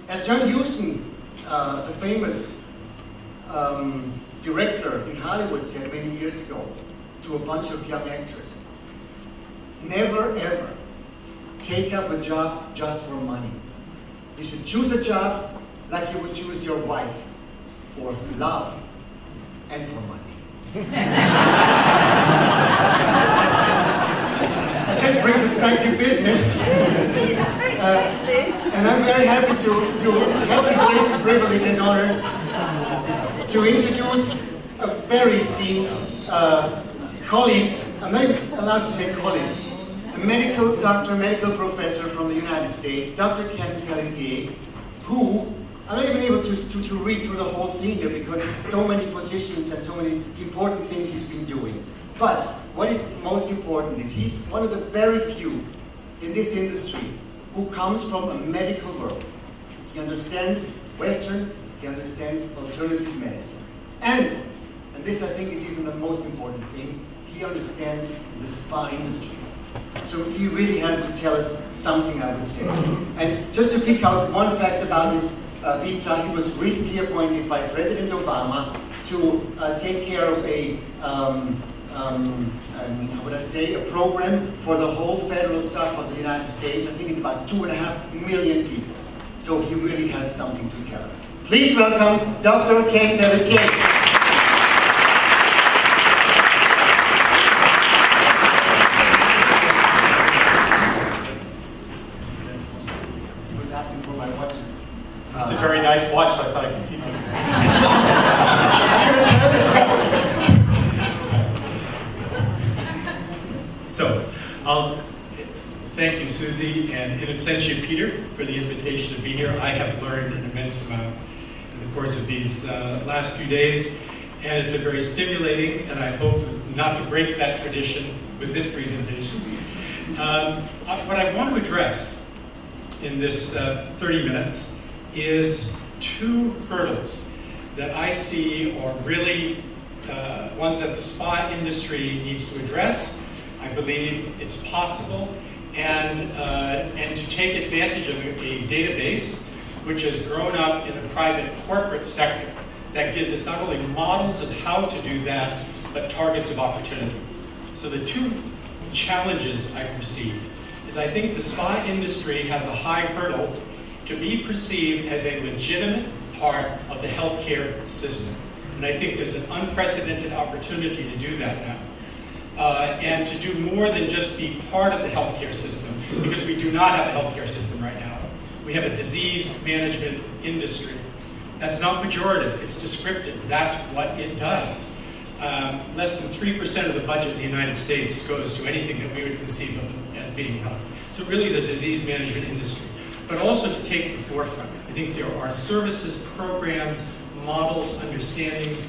As John Huston, the famous director in Hollywood, said many years ago to a bunch of young actors, never ever take up a job just for money. You should choose a job like you would choose your wife, for love and for money. This brings us back to business. That's very sexist. And I'm very happy to have the great privilege and honor to introduce a very esteemed colleague, I'm not allowed to say colleague, a medical professor from the United States, Dr. Kenneth Pelletier, who, I'm not even able to read through the whole thing here because there's so many positions and so many important things he's been doing. But what is most important is he's one of the very few in this industry who comes from a medical world. He understands Western, he understands alternative medicine. And this I think is even the most important thing, he understands the spa industry. So he really has to tell us something, I would say. And just to pick out one fact about his vita, he was recently appointed by President Obama to take care of a program for the whole federal staff of the United States. I think it's about 2.5 million people. So he really has something to tell us. Please welcome Dr. Ken Pelletier. It's a very nice watch, so I thought I could keep it. So, thank you, Susie, and in absentia, Peter, for the invitation to be here. I have learned an immense amount in the course of these last few days, and it's been very stimulating, and I hope not to break that tradition with this presentation. What I want to address in this 30 minutes is two hurdles that I see are really ones that the spa industry needs to address. I believe it's possible, and to take advantage of a database which has grown up in the private corporate sector that gives us not only models of how to do that, but targets of opportunity. So the two challenges I perceive is I think the spa industry has a high hurdle to be perceived as a legitimate part of the healthcare system. And I think there's an unprecedented opportunity to do that now. And to do more than just be part of the healthcare system, because we do not have a healthcare system right now. We have a disease management industry. That's not pejorative, it's descriptive. That's what it does. Less than 3% of the budget in the United States goes to anything that we would conceive of as being health. So it really is a disease management industry. But also to take the forefront. I think there are services, programs, models, understandings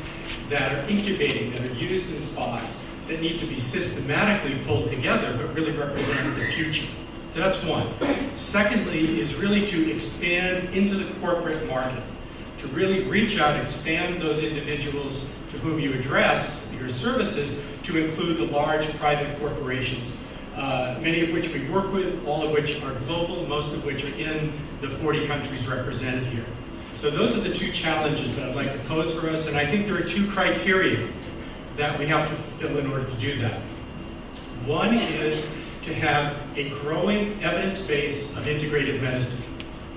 that are incubating, that are used in spas, that need to be systematically pulled together, but really represent the future. So that's one. Secondly is really to expand into the corporate market, to really reach out, expand those individuals to whom you address your services to include the large private corporations. Many of which we work with, all of which are global, most of which are in the 40 countries represented here. So those are the two challenges that I'd like to pose for us, and I think there are two criteria that we have to fulfill in order to do that. One is to have a growing evidence base of integrative medicine.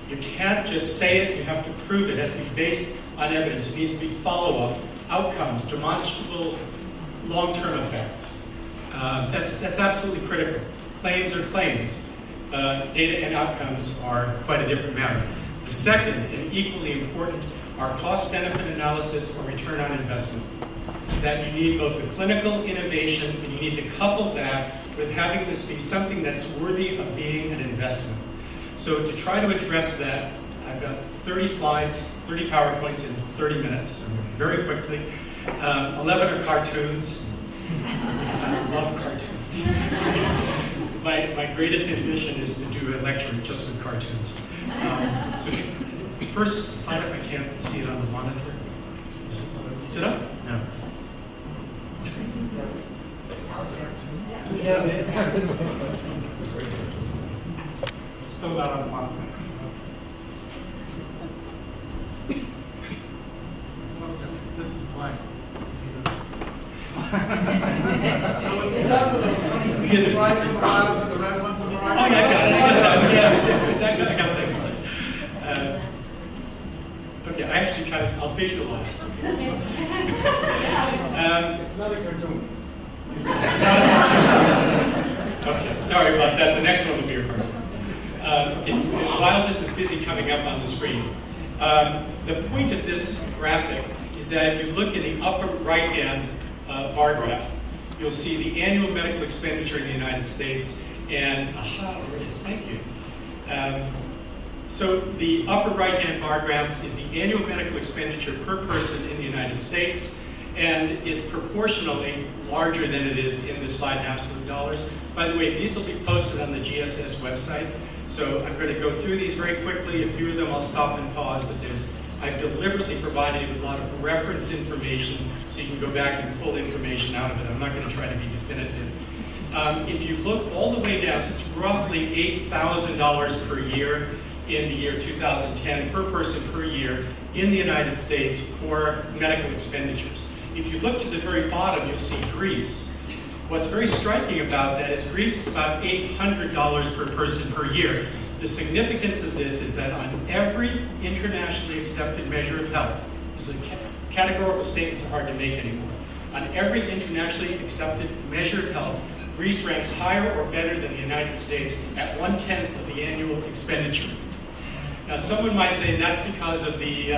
You can't just say it, you have to prove it. It has to be based on evidence. It needs to be follow-up, outcomes, demonstrable long-term effects. That's absolutely critical. Claims are claims. Data and outcomes are quite a different matter. The second, and equally important, are cost-benefit analysis or return on investment. That you need both the clinical innovation and you need to couple that with having this be something that's worthy of being an investment. So to try to address that, I've got 30 slides, 30 PowerPoints in 30 minutes, very quickly. 11 are cartoons. I love cartoons. My greatest ambition is to do a lecture just with cartoons. So the first slide up, I can't see it on the monitor. Is it up? No. Still not on the monitor. So it's the number that's coming to the right and the left, and the red ones on the right. Oh, yeah, I got that. Excellent. Okay, I actually I'll visualize. It's not a cartoon. Okay, sorry about that. The next one will be your cartoon. Okay, while this is busy coming up on the screen, the point of this graphic is that if you look in the upper right-hand bar graph, you'll see the annual medical expenditure in the United States, and there it is, thank you. So the upper right-hand bar graph is the annual medical expenditure per person in the United States, and it's proportionally larger than it is in this slide in absolute dollars. By the way, these will be posted on the GSS website, so I'm going to go through these very quickly. A few of them I'll stop and pause, but I've deliberately provided you with a lot of reference information so you can go back and pull information out of it. I'm not going to try to be definitive. If you look all the way down, so it's roughly $8,000 per year in the year 2010 per person per year in the United States for medical expenditures. If you look to the very bottom, you'll see Greece. What's very striking about that is Greece is about $800 per person per year. The significance of this is that on every internationally accepted measure of health, this is categorical statements are hard to make anymore. On every internationally accepted measure of health, Greece ranks higher or better than the United States at 1/10 of the annual expenditure. Now, someone might say that's because of the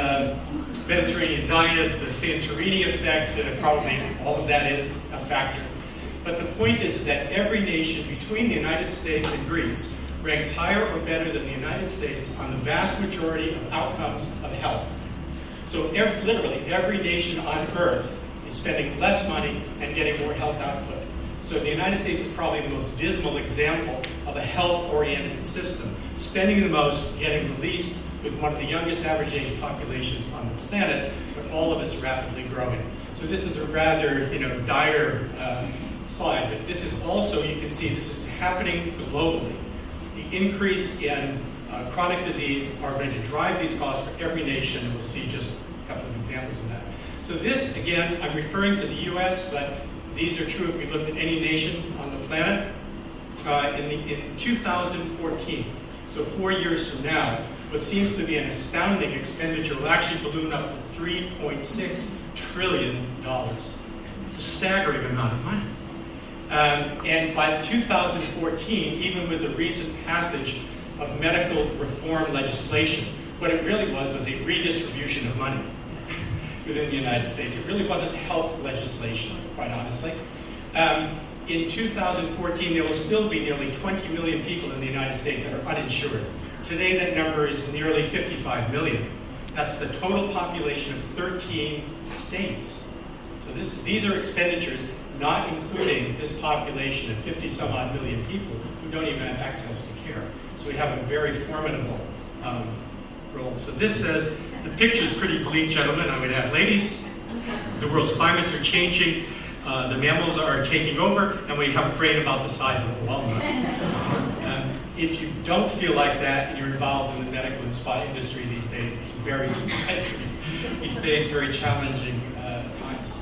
Mediterranean diet, the Santorini effect, probably all of that is a factor. But the point is that every nation between the United States and Greece ranks higher or better than the United States on the vast majority of outcomes of health. So literally every nation on earth is spending less money and getting more health output. So the United States is probably the most dismal example of a health-oriented system, spending the most, getting the least, with one of the youngest average age populations on the planet, but all of us rapidly growing. So this is a rather dire slide, but this is also, you can see, this is happening globally. The increase in chronic disease are going to drive these costs for every nation, and we'll see just a couple of examples of that. So this, again, I'm referring to the U.S., but these are true if we looked at any nation on the planet. In 2014, so 4 years from now, what seems to be an astounding expenditure will actually balloon up to $3.6 trillion. It's a staggering amount of money. And by 2014, even with the recent passage of medical reform legislation, what it really was a redistribution of money within the United States. It really wasn't health legislation, quite honestly. In 2014, there will still be nearly 20 million people in the United States that are uninsured. Today, that number is nearly 55 million. That's the total population of 13 states. So these are expenditures not including this population of 50 some odd million people who don't even have access to care. So we have a very formidable role. So this says, the picture's pretty bleak, gentlemen, I would add. Ladies, the world's climates are changing, the mammals are taking over, and we have a brain about the size of a walnut. If you don't feel like that and you're involved in the medical and spa industry these days, it's very surprising. We face very challenging times.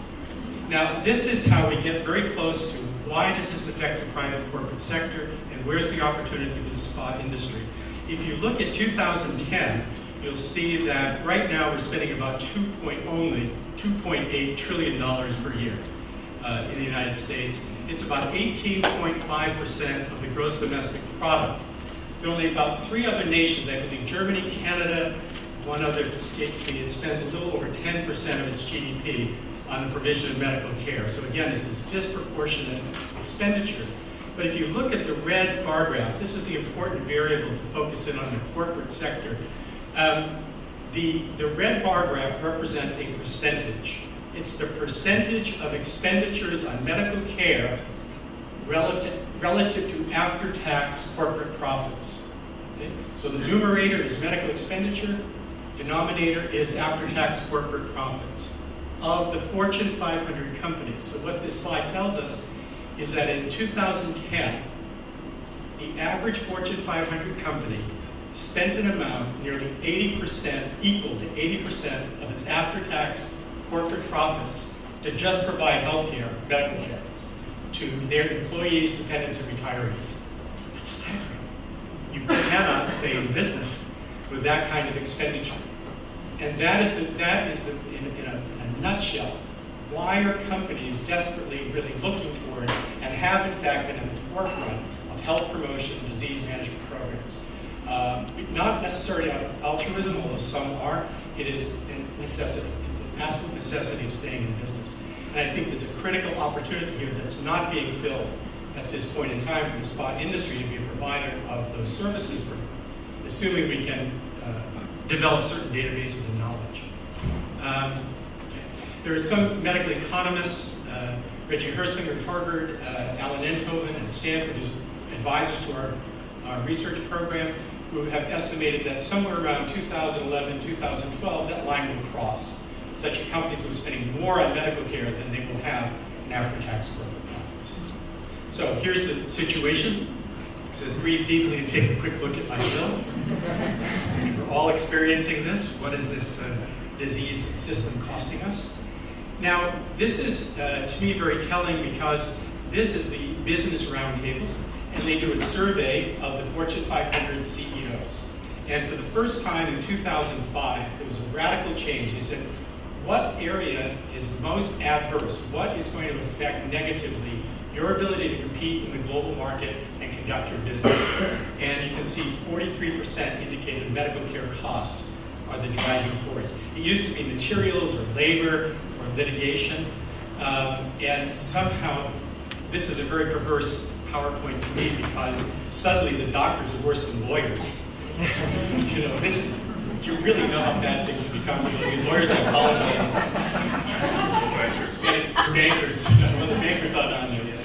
Now, this is how we get very close to why does this affect the private corporate sector and where's the opportunity for the spa industry. If you look at 2010, you'll see that right now we're spending about only $2.8 trillion per year in the United States. It's about 18.5% of the gross domestic product. There are only about 3 other nations, I believe Germany, Canada, one other escapes me, it spends a little over 10% of its GDP on the provision of medical care. So again, this is disproportionate expenditure. But if you look at the red bar graph, this is the important variable to focus in on the corporate sector. The red bar graph represents a percentage. It's the percentage of expenditures on medical care relative to after-tax corporate profits. Okay? So the numerator is medical expenditure, denominator is after-tax corporate profits of the Fortune 500 companies. So what this slide tells us is that in 2010, the average Fortune 500 company spent an amount nearly 80%, equal to 80% of its after-tax corporate profits to just provide health care, medical care. to their employees, dependents, and retirees. It's staggering. You cannot stay in business with that kind of expenditure. And that is in a nutshell, why are companies desperately really looking toward and have in fact been at the forefront of health promotion and disease management programs. Not necessarily out of altruism, although some are. It is a necessity. It's an absolute necessity of staying in business. And I think there's a critical opportunity here that's not being filled at this point in time for the spa industry to be a provider of those services, assuming we can develop certain databases of knowledge. There are some medical economists, Reggie Herslinger at Harvard, Alan Enthoven at Stanford, who's advisors to our research program, who have estimated that somewhere around 2011, 2012, that line will cross, such that companies will be spending more on medical care than they will have in after-tax corporate profits. So here's the situation. It says, breathe deeply and take a quick look at my bill. We're all experiencing this. What is this disease system costing us? Now, this is, to me, very telling because this is the Business Roundtable, and they do a survey of the Fortune 500 CEOs. And for the first time in 2005, there was a radical change. They said, what area is most adverse? What is going to affect negatively your ability to compete in the global market and conduct your business? And you can see 43% indicated medical care costs are the driving force. It used to be materials or labor or litigation. And somehow, this is a very perverse PowerPoint to me because suddenly the doctors are worse than lawyers. You know, this is, you really know how bad things have become for the lawyers. I apologize. Bankers, well, the bankers aren't on there yet.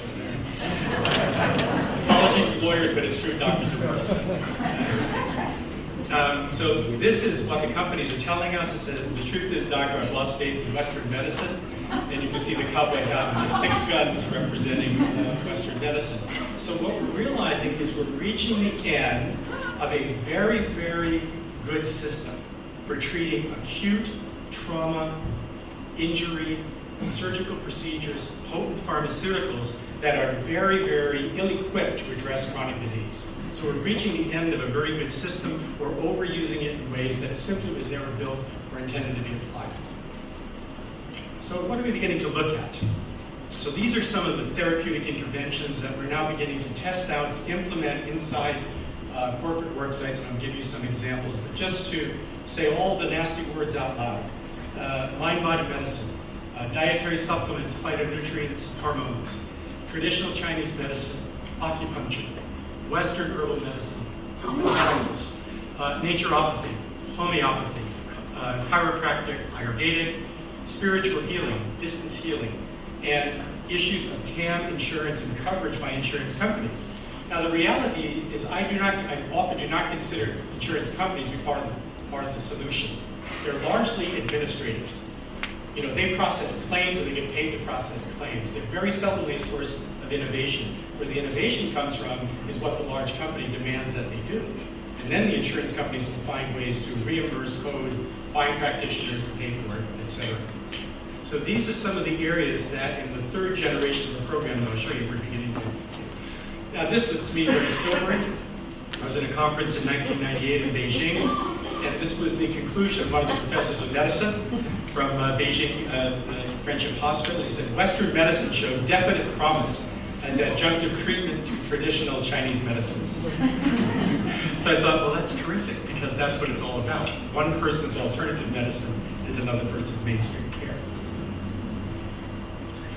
Apologies to lawyers, but it's true, doctors are worse. So this is what the companies are telling us. It says, the truth is, doctor, I've lost faith in Western medicine. And you can see the cowboy hat with the 6 guns representing Western medicine. So what we're realizing is we're reaching the end of a very, very good system for treating acute trauma, injury, surgical procedures, potent pharmaceuticals that are very, very ill-equipped to address chronic disease. So we're reaching the end of a very good system. We're overusing it in ways that it simply was never built or intended to be applied. So what are we beginning to look at? So these are some of the therapeutic interventions that we're now beginning to test out, to implement inside corporate work sites, and I'll give you some examples. But just to say all the nasty words out loud, mind-body medicine, dietary supplements, phytonutrients, hormones, traditional Chinese medicine, acupuncture, Western herbal medicine, minerals, naturopathy, homeopathy, chiropractic, Ayurvedic, spiritual healing, distance healing, and issues of CAM insurance and coverage by insurance companies. Now the reality is I often do not consider insurance companies to be part of the solution. They're largely administrators. You know, they process claims and they get paid to process claims. They're very seldomly a source of innovation. Where the innovation comes from is what the large company demands that they do. And then the insurance companies will find ways to reimburse code, find practitioners to pay for it, etc. So these are some of the areas that in the 3rd generation of the program that I'll show you we're beginning to do. Now this was to me very sobering. I was at a conference in 1998 in Beijing, and this was the conclusion of one of the professors of medicine from Beijing Friendship Hospital. He said, Western medicine showed definite promise as adjunctive treatment to traditional Chinese medicine. So I thought, well, that's terrific, because that's what it's all about. One person's alternative medicine is another person's mainstream care.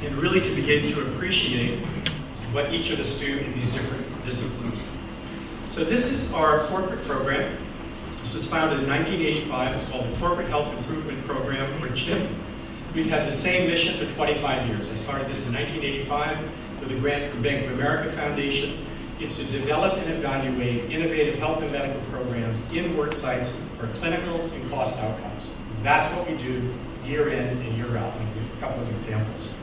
And really to begin to appreciate what each of us do in these different disciplines. So this is our corporate program. This was founded in 1985. It's called the Corporate Health Improvement Program, or CHIP. We've had the same mission for 25 years. I started this in 1985 with a grant from Bank of America Foundation. It's to develop and evaluate innovative health and medical programs in work sites for clinical and cost outcomes. That's what we do year in and year out. I'll give you a couple of examples.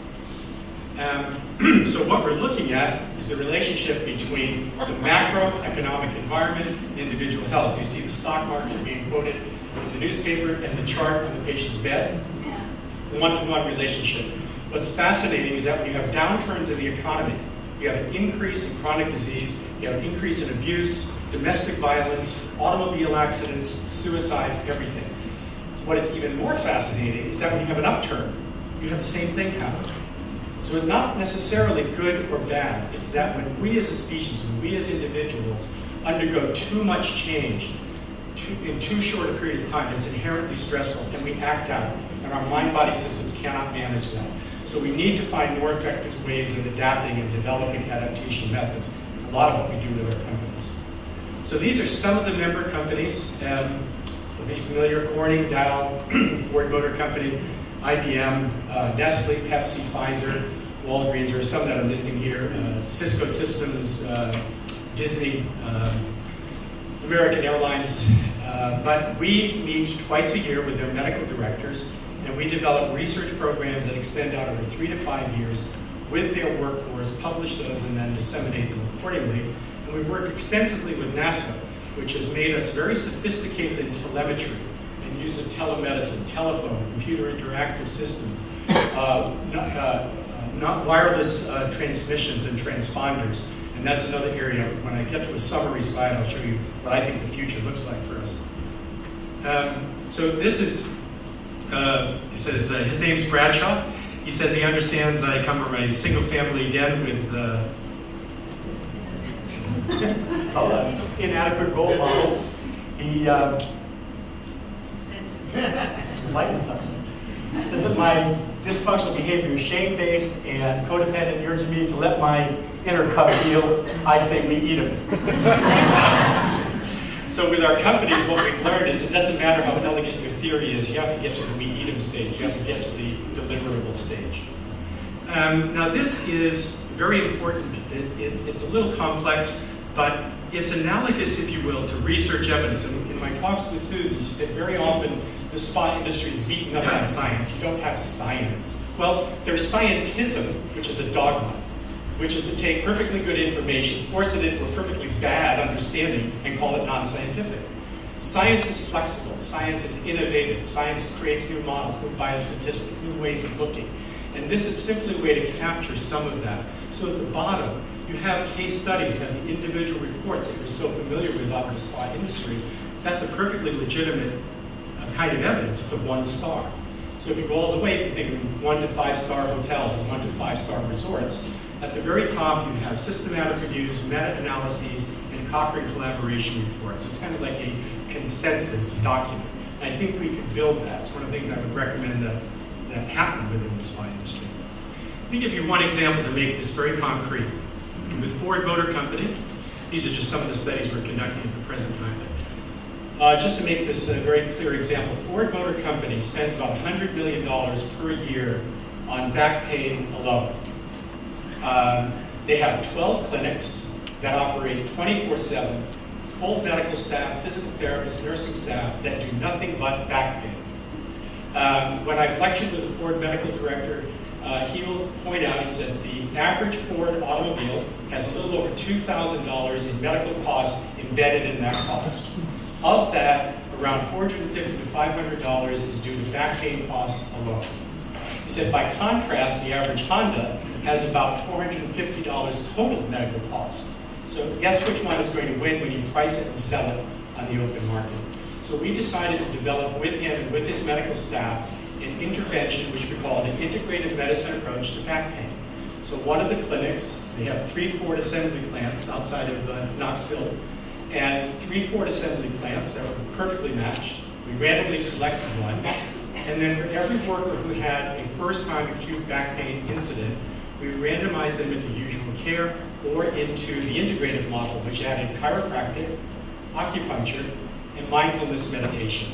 So what we're looking at is the relationship between the macroeconomic environment and individual health. So you see the stock market being quoted in the newspaper and the chart on the patient's bed. The one-to-one relationship. What's fascinating is that when you have downturns in the economy, you have an increase in chronic disease, you have an increase in abuse, domestic violence, automobile accidents, suicides, everything. What is even more fascinating is that when you have an upturn, you have the same thing happen. So it's not necessarily good or bad. It's that when we as a species, when we as individuals undergo too much change in too short a period of time, it's inherently stressful, and we act out, and our mind-body systems cannot manage that. So we need to find more effective ways of adapting and developing adaptation methods. It's a lot of what we do with our companies. So these are some of the member companies. You'll be familiar: Corning, Dow, Ford Motor Company, IBM, Nestle, Pepsi, Pfizer, Walgreens. There are some that I'm missing here. Cisco Systems, Disney, American Airlines. But we meet twice a year with their medical directors, and we develop research programs that extend out over 3 to 5 years with their workforce, publish those, and then disseminate them accordingly. And we work extensively with NASA, which has made us very sophisticated in telemetry and use of telemedicine, telephone, computer interactive systems, not wireless transmissions and transponders. And that's another area. When I get to a summary slide, I'll show you what I think the future looks like for us. So this is, he says, his name's Bradshaw. He says he understands I come from a single-family den with inadequate role models. He says that my dysfunctional behavior is shame-based and codependent, urges me to let my inner cub heal. I say we eat him. So with our companies, what we've learned is it doesn't matter how elegant your theory is, you have to get to the we eat him stage. You have to get to the deliverable stage. Now this is very important. It's a little complex, but it's analogous, if you will, to research evidence. And in my talks with Susan, she said very often the spa industry is beaten up by science. You don't have science. Well, there's scientism, which is a dogma, which is to take perfectly good information, force it into a perfectly bad understanding, and call it non-scientific. Science is flexible. Science is innovative. Science creates new models, new biostatistics, new ways of looking. And this is simply a way to capture some of that. So at the bottom, you have case studies, you have the individual reports that you're so familiar with out of the spa industry. That's a perfectly legitimate kind of evidence. It's a 1 star. So if you go all the way, if you think of 1 to 5 star hotels and 1 to 5 star resorts, at the very top you have systematic reviews, meta-analyses, and Cochrane collaboration reports. It's kind of like a consensus document. And I think we could build that. It's one of the things I would recommend that happen within the spa industry. Let me give you one example to make this very concrete. With Ford Motor Company, these are just some of the studies we're conducting at the present time. Just to make this a very clear example, Ford Motor Company spends about $100 million per year on back pain alone. They have 12 clinics that operate 24/7, full medical staff, physical therapists, nursing staff that do nothing but back pain. When I've lectured with the Ford medical director, he will point out, he said, the average Ford automobile has a little over $2,000 in medical costs embedded in that cost. Of that, around $450 to $500 is due to back pain costs alone. He said, by contrast, the average Honda has about $450 total medical cost. So guess which one is going to win when you price it and sell it on the open market? So we decided to develop with him and with his medical staff an intervention which we call an integrated medicine approach to back pain. So one of the clinics, they have 3 Ford assembly plants outside of Knoxville, and 3 Ford assembly plants that were perfectly matched. We randomly selected one, and then for every worker who had a first-time acute back pain incident, we randomized them into usual care or into the integrated model, which added chiropractic, acupuncture, and mindfulness meditation.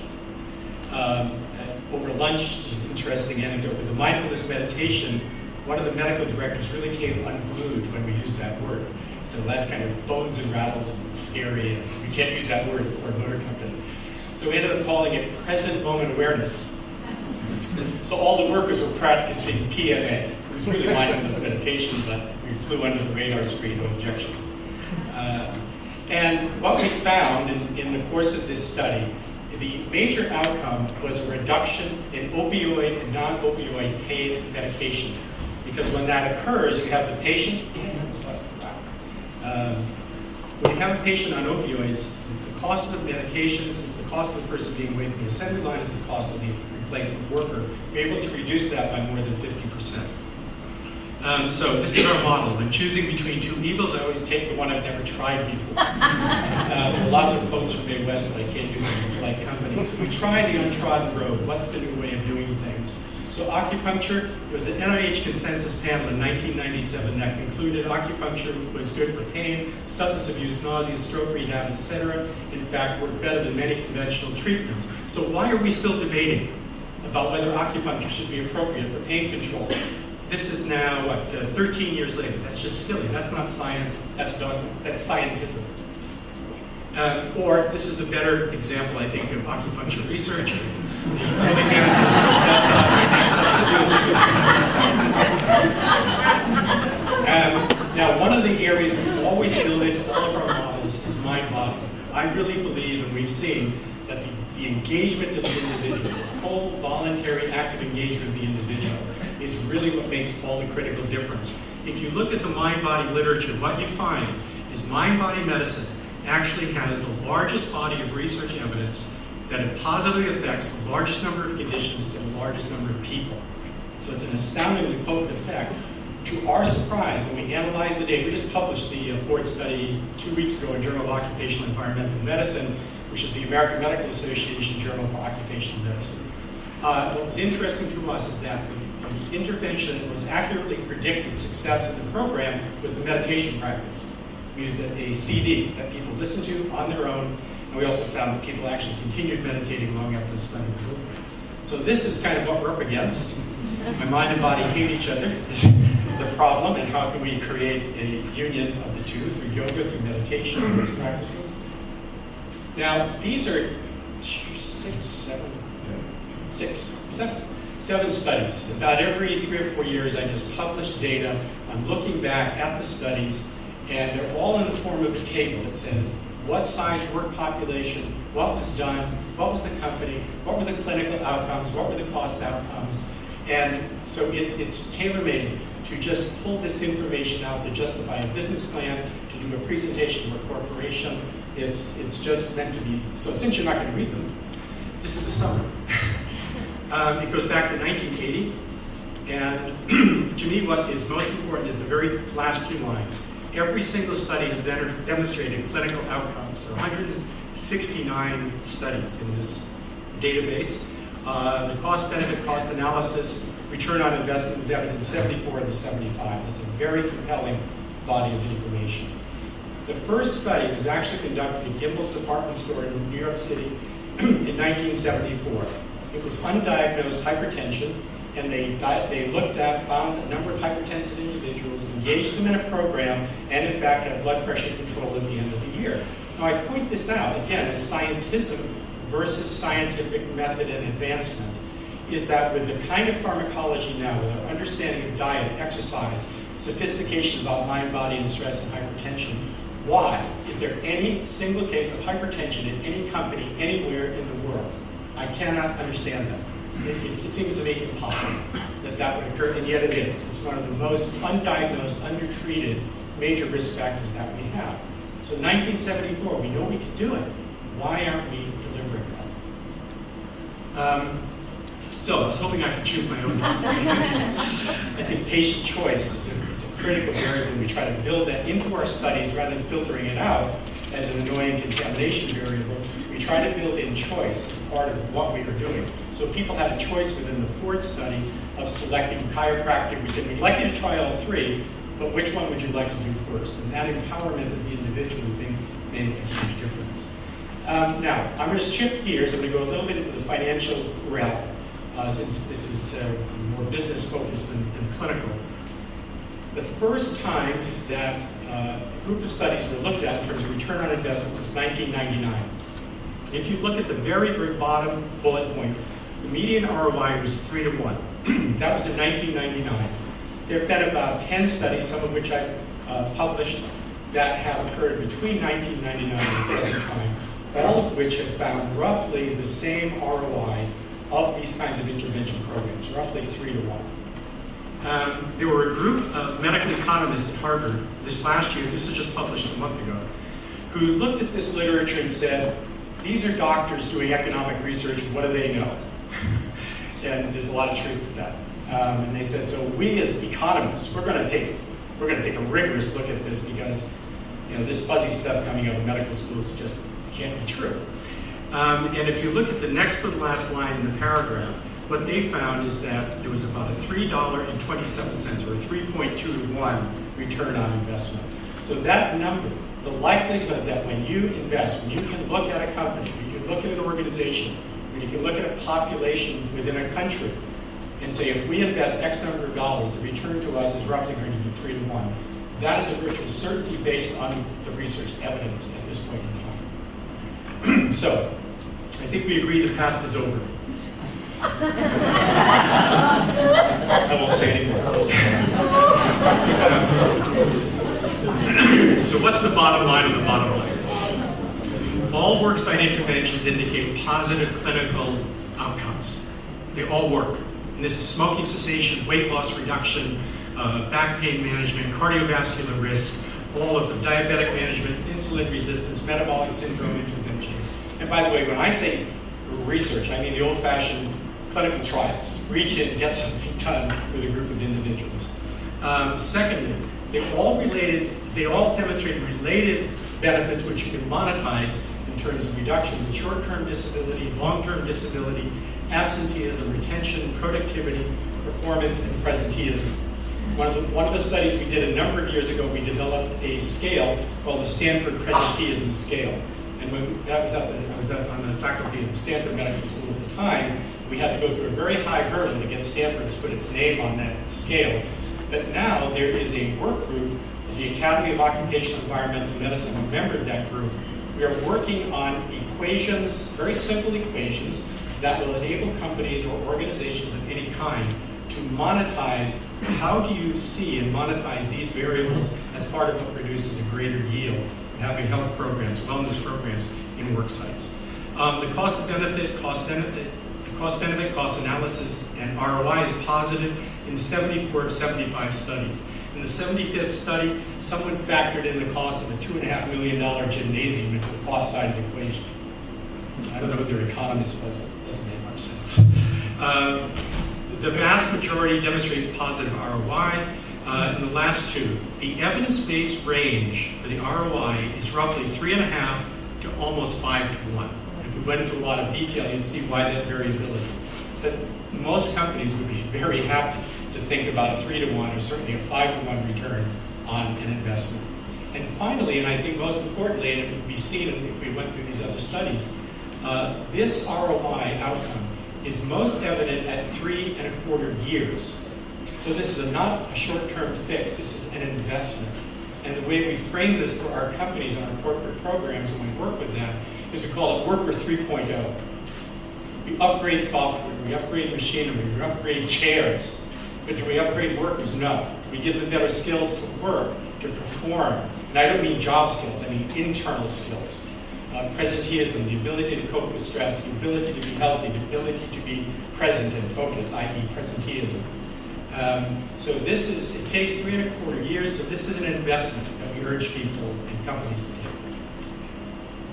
Over lunch, which is an interesting anecdote, with the mindfulness meditation, one of the medical directors really came unglued when we used that word. So that's kind of bones and rattles and scary, and we can't use that word for a motor company. So we ended up calling it present moment awareness. So all the workers were practicing PMA. It was really mindfulness meditation, but we flew under the radar screen, no objection. And what we found in the course of this study the major outcome was a reduction in opioid and non-opioid pain medication. Because when that occurs, you have the patient, when you have a patient on opioids, it's the cost of the medications, it's the cost of the person being away from the assembly line, it's the cost of the replacement worker. We're able to reduce that by more than 50%. So this is our model. When choosing between two evils, I always take the one I've never tried before. There are lots of quotes from Mae West, but I can't use them in polite company. So we try the untrodden road. What's the new way of doing things? So acupuncture, there was an NIH consensus panel in 1997 that concluded acupuncture was good for pain, substance abuse, nausea, stroke rehab, etc. In fact, worked better than many conventional treatments. So why are we still debating about whether acupuncture should be appropriate for pain control? This is now, 13 years later. That's just silly. That's not science. That's dogma. That's scientism. Or this is the better example, I think, of acupuncture research. Now, one of the areas we always build into all of our models is mind-body. I really believe, and we've seen, that the engagement of the individual, the full voluntary active engagement of the individual, is really what makes all the critical difference. If you look at the mind-body literature, what you find is mind-body medicine actually has the largest body of research evidence that it positively affects the largest number of conditions to the largest number of people. So it's an astoundingly potent effect. To our surprise, when we analyzed the data, we just published the Ford study 2 weeks ago in Journal of Occupational and Environmental Medicine, which is the American Medical Association Journal of Occupational Medicine. What was interesting to us is that the intervention that was accurately predicted success of the program was the meditation practice. We used a CD that people listened to on their own, and we also found that people actually continued meditating long after the study was over. So this is kind of what we're up against. My mind and body hate each other. This is the problem, and how can we create a union of the two through yoga, through meditation, and these practices. Now, these are seven studies. About every 3 or 4 years, I just publish data. I'm looking back at the studies, and they're all in the form of a table that says what size work population, what was done, what was the company, what were the clinical outcomes, what were the cost outcomes. And so it's tailor-made to just pull this information out to justify a business plan, to do a presentation to a corporation. It's just meant to be. So since you're not going to read them, this is the summary. It goes back to 1980. And to me, what is most important is the very last 2 lines. Every single study has demonstrated clinical outcomes. There are 169 studies in this database. The cost-benefit, cost analysis, return on investment was evident in 74 of the 75. That's a very compelling body of information. The first study was actually conducted at Gimbel's department store in New York City in 1974. It was undiagnosed hypertension, and they looked at, found a number of hypertensive individuals, engaged them in a program, and in fact had blood pressure control at the end of the year. Now I point this out, again, as scientism versus scientific method and advancement, is that with the kind of pharmacology now, with our understanding of diet, exercise, sophistication about mind, body, and stress and hypertension, why is there any single case of hypertension in any company anywhere in the world? I cannot understand that. It seems to me impossible that would occur, and yet it is. It's one of the most undiagnosed, undertreated major risk factors that we have. So 1974, we know we can do it. Why aren't we delivering that? So I was hoping I could choose my own topic. I think patient choice is a critical variable. We try to build that into our studies rather than filtering it out as an annoying contamination variable. We try to build in choice as part of what we are doing. So people had a choice within the Ford study of selecting chiropractic. We said, we'd like you to try all 3, but which one would you like to do first? And that empowerment of the individual, we think, made a huge difference. Now, I'm going to shift gears. I'm going to go a little bit into the financial realm, since this is more business-focused than clinical. The first time that a group of studies were looked at in terms of return on investment was 1999. If you look at the very, very bottom bullet point, the median ROI was 3 to 1. That was in 1999. There have been about 10 studies, some of which I've published, that have occurred between 1999 and the present time, all of which have found roughly the same ROI of these kinds of intervention programs, roughly 3 to 1. There were a group of medical economists at Harvard this last year, this was just published a month ago, who looked at this literature and said, these are doctors doing economic research, what do they know? And there's a lot of truth to that. And they said, so we as economists, we're going to take a rigorous look at this because this fuzzy stuff coming out of medical schools just can't be true. And if you look at the next to the last line in the paragraph, what they found is that there was about a $3.27 or a 3.2 to 1 return on investment. So that number, the likelihood that when you invest, when you can look at a company, when you can look at an organization, when you can look at a population within a country, and say if we invest X number of dollars, the return to us is roughly going to be 3 to 1. That is a virtual certainty based on the research evidence at this point in time. So, I think we agree the past is over. I won't say anymore. So what's the bottom line of the bottom line? All worksite interventions indicate positive clinical outcomes. They all work. And this is smoking cessation, weight loss reduction, back pain management, cardiovascular risk, all of them, diabetic management, insulin resistance, metabolic syndrome interventions. And by the way, when I say research, I mean the old-fashioned clinical trials. Reach in, get something done with a group of individuals. Secondly, they all demonstrate related benefits which you can monetize in terms of reduction in short-term disability, long-term disability, absenteeism, retention, productivity, performance, and presenteeism. One of the studies we did a number of years ago, we developed a scale called the Stanford Presenteeism Scale. And when I was on the faculty at the Stanford Medical School at the time, we had to go through a very high hurdle to get Stanford to put its name on that scale. But now there is a work group of the Academy of Occupational Environmental Medicine, a member of that group. We are working on equations, very simple equations, that will enable companies or organizations of any kind to monetize. How do you see and monetize these variables as part of what produces a greater yield in having health programs, wellness programs in work sites? The cost analysis, and ROI is positive in 74 of 75 studies. In the 75th study, someone factored in the cost of a $2.5 million gymnasium into the cost side of the equation. I don't know who their economist was, but it doesn't make much sense. The vast majority demonstrate positive ROI. In the last two, the evidence-based range for the ROI is roughly 3.5 to almost 5 to 1. If we went into a lot of detail, you'd see why that variability. But most companies would be very happy to think about a 3 to 1 or certainly a 5 to 1 return on an investment. And finally, and I think most importantly, and it would be seen if we went through these other studies, this ROI outcome is most evident at 3.25 years. So this is not a short-term fix, this is an investment. And the way we frame this for our companies and our corporate programs when we work with them is we call it Worker 3.0. We upgrade software, we upgrade machinery, we upgrade chairs. But do we upgrade workers? No. We give them better skills to work, to perform. And I don't mean job skills, I mean internal skills. Presenteeism, the ability to cope with stress, the ability to be healthy, the ability to be present and focused, i.e. presenteeism. So it takes 3.25 years, so this is an investment that we urge people and companies to take.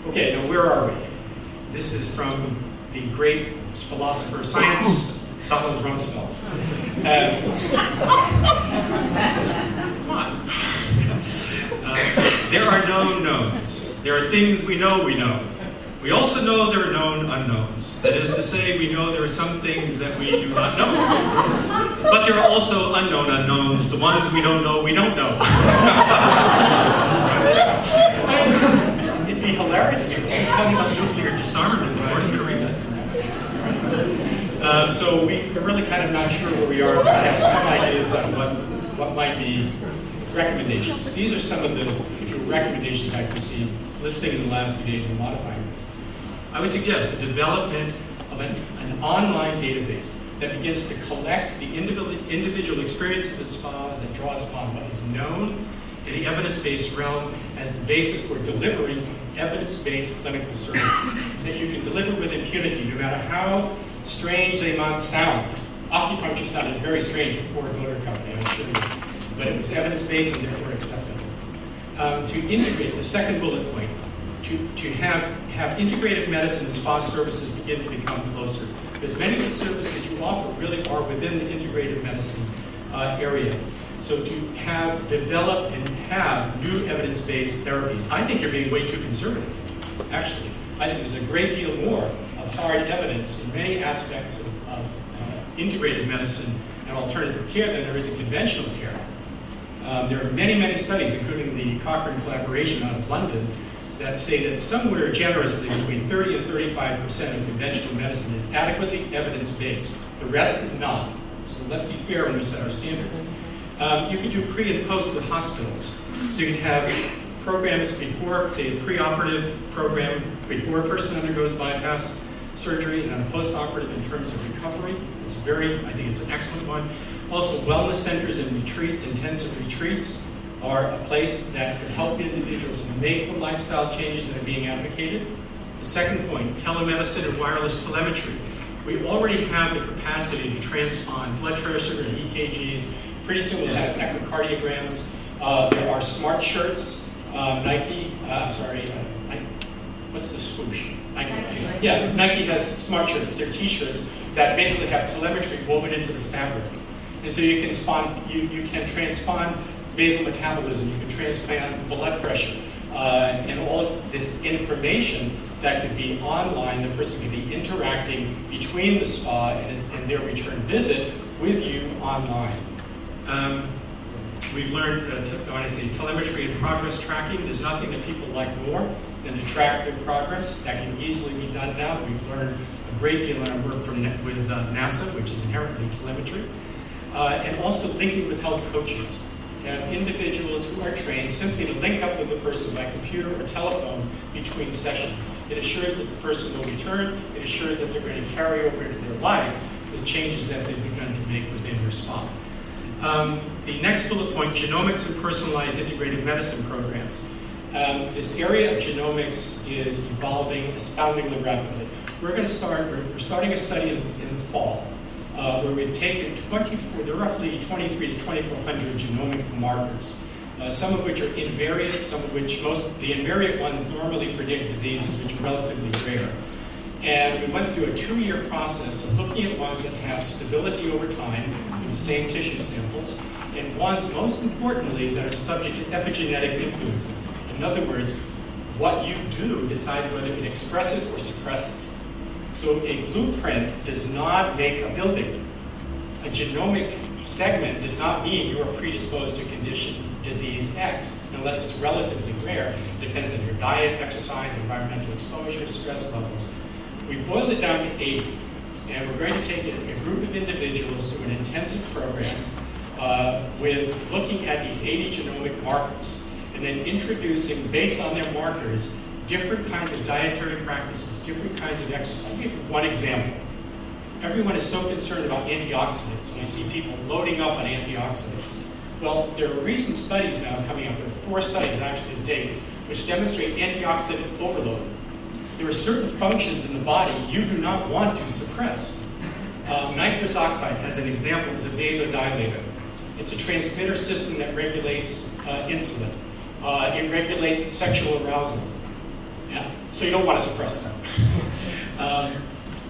Okay, now where are we? This is from the great philosopher of science, Donald Rumsfeld. Come on. There are known knowns. There are things we know we know. We also know there are known unknowns. That is to say, we know there are some things that we do not know. But there are also unknown unknowns, the ones we don't know we don't know. It'd be hilarious if you were talking about nuclear disarmament in North Korea. So we're really kind of not sure where we are, but I have some ideas on what might be recommendations. These are some of the recommendations I've received, listing in the last few days and modifying this. I would suggest the development of an online database that begins to collect the individual experiences at spas, that draws upon what is known in the evidence-based realm as the basis for delivering evidence-based clinical services that you can deliver with impunity, no matter how strange they might sound. Acupuncture sounded very strange at Ford Motor Company, I'm sure, but it was evidence-based and therefore acceptable. To integrate, the second bullet point, to have integrative medicine and spa services begin to become closer. Because many of the services you offer really are within the integrative medicine area. So to develop and have new evidence-based therapies. I think you're being way too conservative, actually. I think there's a great deal more of hard evidence in many aspects of integrative medicine and alternative care than there is in conventional care. There are many, many studies, including the Cochrane collaboration out of London, that say that somewhere generously between 30 and 35% of conventional medicine is adequately evidence-based. The rest is not. So let's be fair when we set our standards. You can do pre and post with hospitals. So you can have programs before, say, a preoperative program before a person undergoes bypass surgery, and a post-operative in terms of recovery. I think it's an excellent one. Also, wellness centers and retreats, intensive retreats, are a place that can help individuals make the lifestyle changes that are being advocated. The second point, telemedicine and wireless telemetry. We already have the capacity to transpond blood pressure and EKGs. Pretty soon we'll have echocardiograms. There are smart shirts. What's the swoosh? Nike. Yeah, Nike has smart shirts. They're T-shirts that basically have telemetry woven into the fabric. And so you can transpond basal metabolism, you can transplant blood pressure, and all of this information that could be online. The person could be interacting between the spa and their return visit with you online. We've learned, when I say telemetry and progress tracking, there's nothing that people like more than to track their progress. That can easily be done now. We've learned a great deal in our work with NASA, which is inherently telemetry. And also linking with health coaches. To have individuals who are trained simply to link up with the person by computer or telephone between sessions. It assures that the person will return. It assures that they're going to carry over into their life the changes that they've begun to make within their spa. The next bullet point, genomics and personalized integrative medicine programs. This area of genomics is evolving astoundingly rapidly. We're starting a study in the fall where we've taken roughly 23 to 2,400 genomic markers, some of which are invariant, some of which the invariant ones normally predict diseases which are relatively rare. And we went through a 2-year process of looking at ones that have stability over time in the same tissue samples, and ones, most importantly, that are subject to epigenetic influences. In other words, what you do decides whether it expresses or suppresses. So a blueprint does not make a building. A genomic segment does not mean you are predisposed to condition disease X, unless it's relatively rare. It depends on your diet, exercise, environmental exposure, stress levels. We boiled it down to 80, and we're going to take a group of individuals through an intensive program with looking at these 80 genomic markers, and then introducing, based on their markers, different kinds of dietary practices, different kinds of exercise. I'll give you one example. Everyone is so concerned about antioxidants, and I see people loading up on antioxidants. Well, there are recent studies now coming up, there are 4 studies actually to date, which demonstrate antioxidant overload. There are certain functions in the body you do not want to suppress. Nitrous oxide, as an example, is a vasodilator. It's a transmitter system that regulates insulin. It regulates sexual arousal. Yeah. So you don't want to suppress that.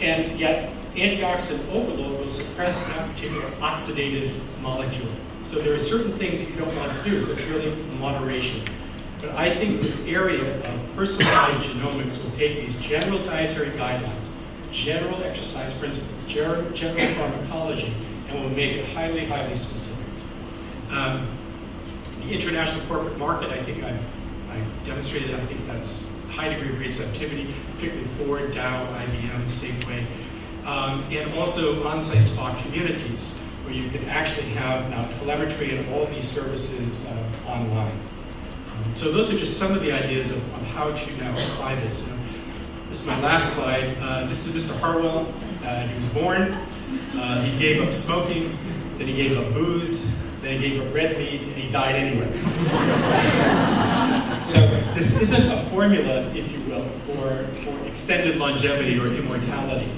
And yet, antioxidant overload will suppress that particular oxidative molecule. So there are certain things that you don't want to do, so it's really moderation. But I think this area of personalized genomics will take these general dietary guidelines, general exercise principles, general pharmacology, and will make it highly, highly specific. The international corporate market, I think I've demonstrated, I think that's a high degree of receptivity, particularly Ford, Dow, IBM, Safeway, and also on-site spa communities, where you can actually have now telemetry and all of these services online. So those are just some of the ideas of how to now apply this. This is my last slide. This is Mr. Harwell. He was born. He gave up smoking. Then he gave up booze. Then he gave up red meat, and he died anyway. So this isn't a formula, if you will, for extended longevity or immortality.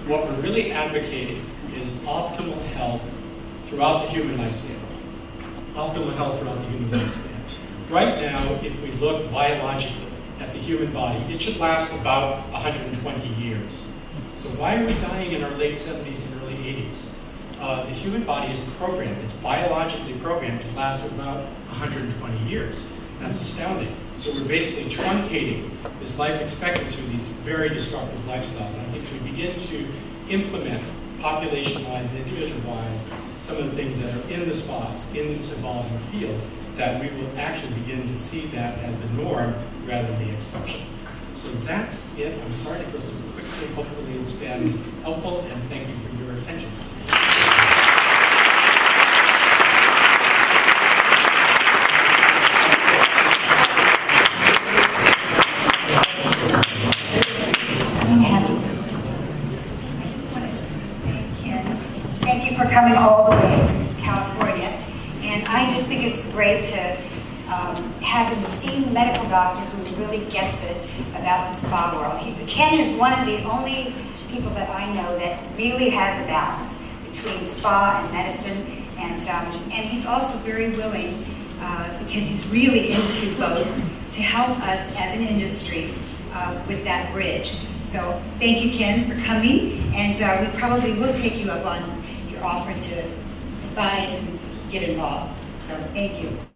What we're really advocating is optimal health throughout the human lifespan. Optimal health throughout the human lifespan. Right now, if we look biologically at the human body, it should last about 120 years. So why are we dying in our late 70s and early 80s? The human body is programmed, it's biologically programmed to last about 120 years. That's astounding. So we're basically truncating this life expectancy with these very destructive lifestyles. And I think we begin to implement population-wise and individual-wise some of the things that are in the spots, in this evolving field, that we will actually begin to see that as the norm rather than the exception. So that's it. I'm sorry to go so quickly. Hopefully it's been helpful, and thank you for your attention. Thank you for coming all the way to California. And I just think it's great to have an esteemed medical doctor who really gets it about the spa world. Ken is one of the only people that I know that really has a balance between spa and medicine. And he's also very willing, because he's really into both, to help us as an industry with that bridge. So thank you, Ken, for coming. And we probably will take you up on your offer to advise and get involved. So thank you.